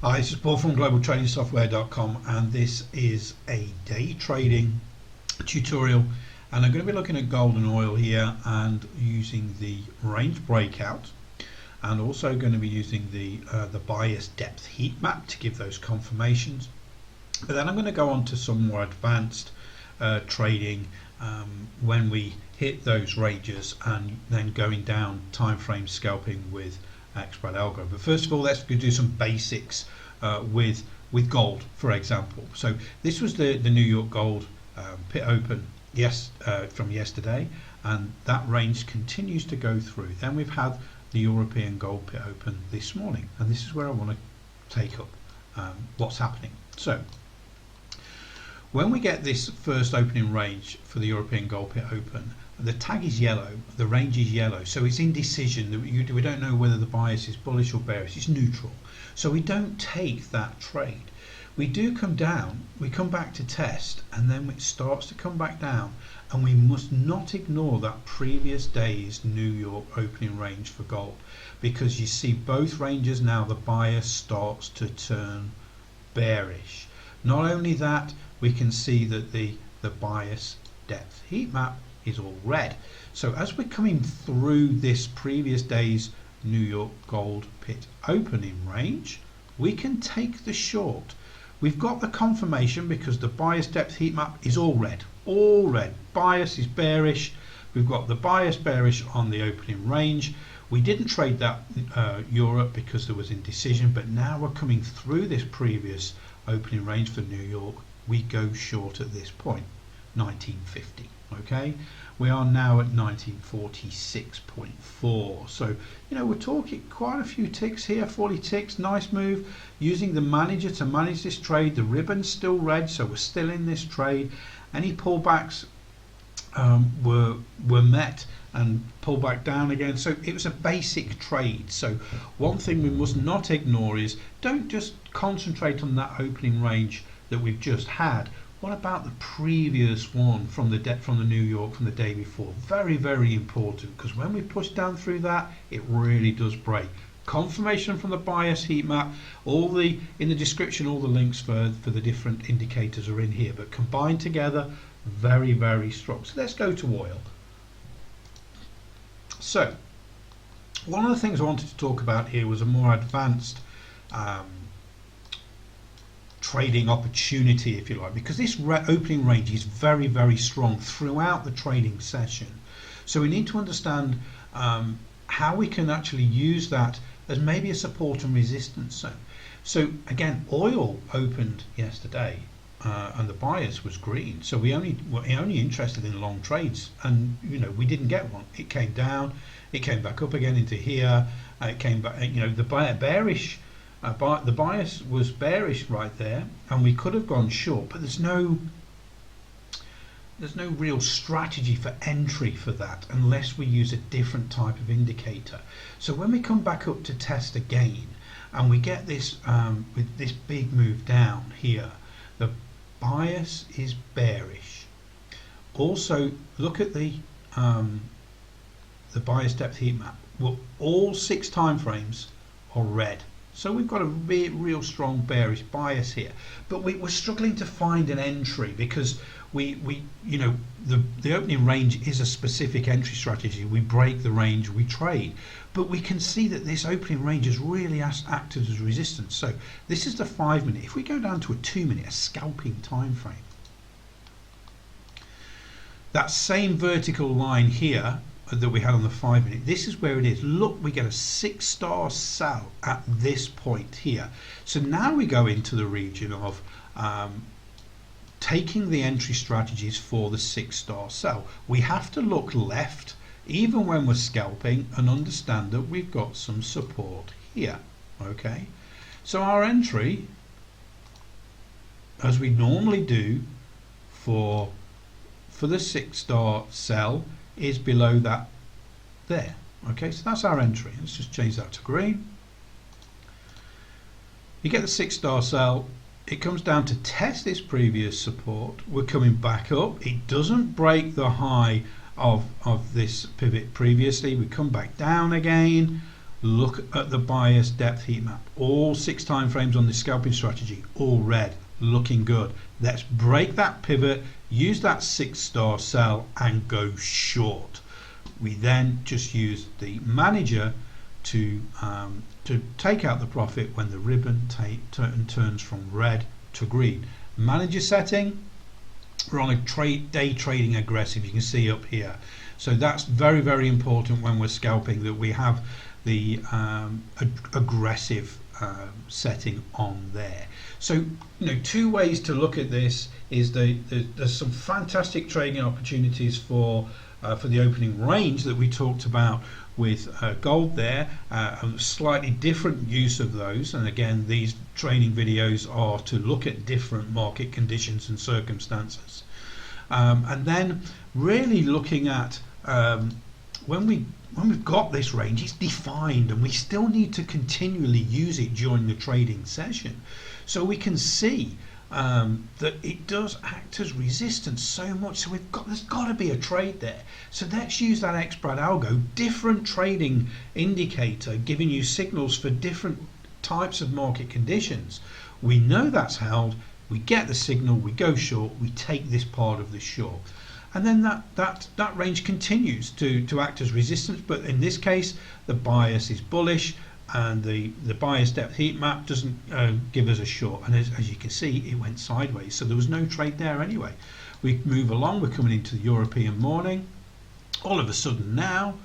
Hi, this is Paul from globaltradingsoftware.com, and this is a day trading tutorial, and I'm going to be looking at gold and oil here and using the range breakout, and also going to be using the BIAS Depth Heatmap to give those confirmations. But then I'm going to go on to some more advanced trading when we hit those ranges, and then going down time frame scalping with xbratalgo. But first of all, let's do some basics with gold, for example. So this was the New York gold pit open from yesterday, and that range continues to go through. Then we've had the European gold pit open this morning, and this is where I want to take up what's happening. So when we get this first opening range for the European gold pit open, the tag is yellow, the range is yellow, so it's indecision. We don't know whether the bias is bullish or bearish, it's neutral. So we don't take that trade. We do come down, we come back to test, and then it starts to come back down, and we must not ignore that previous day's New York opening range for gold, because you see both ranges now, the bias starts to turn bearish. Not only that, we can see that the BIAS Depth Heatmap is all red. So as we're coming through this previous day's New York gold pit opening range, we can take the short. We've got the confirmation because the BIAS Depth Heatmap is all red. All red. Bias is bearish. We've got the bias bearish on the opening range. We didn't trade that Europe because there was indecision, but now we're coming through this previous opening range for New York. We go short at this point, 1950. Okay, we are now at 1946.4. So we're talking quite a few ticks here, 40 ticks. Nice move using the manager to manage this trade. The ribbon's still red, so we're still in this trade. Any pullbacks were met and pull back down again. So it was a basic trade. So one thing we must not ignore is don't just concentrate on that opening range that we've just had. What about the previous one from the New York from the day before? Very, very important, because when we push down through that, it really does break. Confirmation from the BIAS Heatmap. In the description, all the links for the different indicators are in here, but combined together, very, very strong. So let's go to oil. So one of the things I wanted to talk about here was a more advanced trading opportunity, if you like, because this opening range is very, very strong throughout the trading session. So we need to understand how we can actually use that as maybe a support and resistance zone. So again, oil opened yesterday and the bias was green, so we're only interested in long trades, and we didn't get one. It came down, it came back up again into here, it came back, the bearish the bias was bearish right there, and we could have gone short, but there's no real strategy for entry for that unless we use a different type of indicator. So when we come back up to test again and we get this with this big move down here, the bias is bearish. Also look at the BIAS Depth Heatmap. Well, all 6 time frames are red. So we've got a real strong bearish bias here, but we're struggling to find an entry because the opening range is a specific entry strategy. We break the range, we trade, but we can see that this opening range has really acted as resistance. So this is the 5 minute. If we go down to a 2 minute, a scalping time frame, that same vertical line here that we had on the 5 minute, this is where it is. Look, we get a 6-star sell at this point here. So now we go into the region of taking the entry strategies for the 6-star sell. We have to look left even when we're scalping and understand that we've got some support here. Okay, so our entry, as we normally do for the 6-star sell, is below that there. Okay, so that's our entry. Let's just change that to green. You get the 6-star sell. It comes down to test this previous support. We're coming back up. It doesn't break the high of this pivot previously. We come back down again. look at the BIAS Depth Heatmap. All 6 time frames on this scalping strategy, all red, looking good. Let's break that pivot, use that 6-star sell and go short. We then just use the manager to take out the profit when the ribbon turns from red to green. Manager setting, we're on a day trading aggressive, you can see up here. So that's very, very important when we're scalping, that we have the aggressive setting on there. So, 2 ways to look at this is there's some fantastic trading opportunities for the opening range that we talked about with gold there, a slightly different use of those, and again these training videos are to look at different market conditions and circumstances, and then really looking at when we've got this range, it's defined and we still need to continually use it during the trading session, so we can see that it does act as resistance so much, so there's got to be a trade there. So let's use that xbratalgo, different trading indicator, giving you signals for different types of market conditions. We know that's held, we get the signal, we go short, we take this part of the short, and then that range continues to act as resistance, but in this case the bias is bullish and the BIAS Depth Heatmap doesn't give us a short, and as you can see it went sideways, so there was no trade there anyway. We move along, we're coming into the European morning. All of a sudden now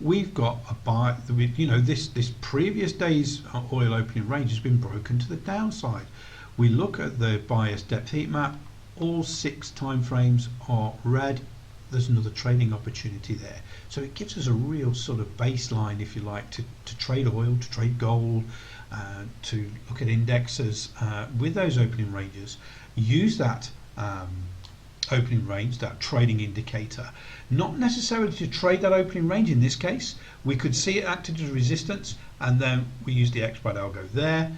we've got a buy, this previous day's oil opening range has been broken to the downside. We look at the BIAS Depth Heatmap, all 6 time frames are red. There's another trading opportunity there, so it gives us a real sort of baseline, if you like, to trade oil, to trade gold, to look at indexes with those opening ranges. Use that opening range, that trading indicator, not necessarily to trade that opening range. In this case we could see it acted as resistance, and then we use the xbratalgo there,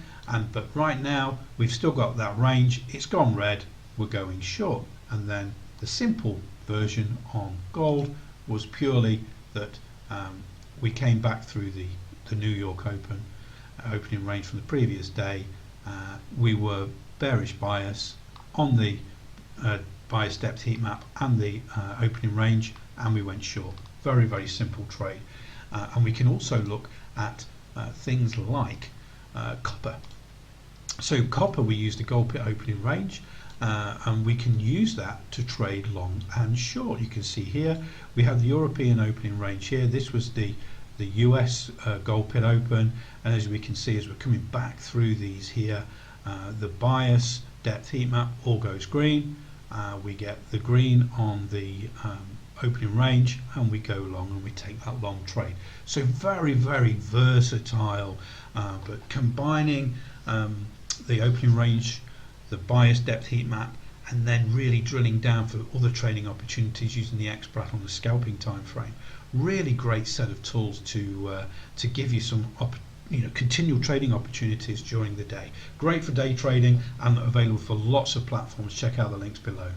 but right now we've still got that range, it's gone red, we're going short. And then the simple version on gold was purely that we came back through the New York opening range from the previous day. We were bearish bias on the BIAS Depth Heatmap and the opening range, and we went short. Very, very simple trade. And we can also look at things like copper. So copper, we used the gold pit opening range, and we can use that to trade long and short. You can see here we have the European opening range here. This was the US gold pit open, and as we can see, as we're coming back through these here, the BIAS Depth Heatmap all goes green. We get the green on the opening range, and we go long and we take that long trade. So very, very versatile, but combining the opening range, the BIAS Depth Heatmap, and then really drilling down for other trading opportunities using the xBrat on the scalping time frame. Really great set of tools to give you some continual trading opportunities during the day. Great for day trading and available for lots of platforms. Check out the links below.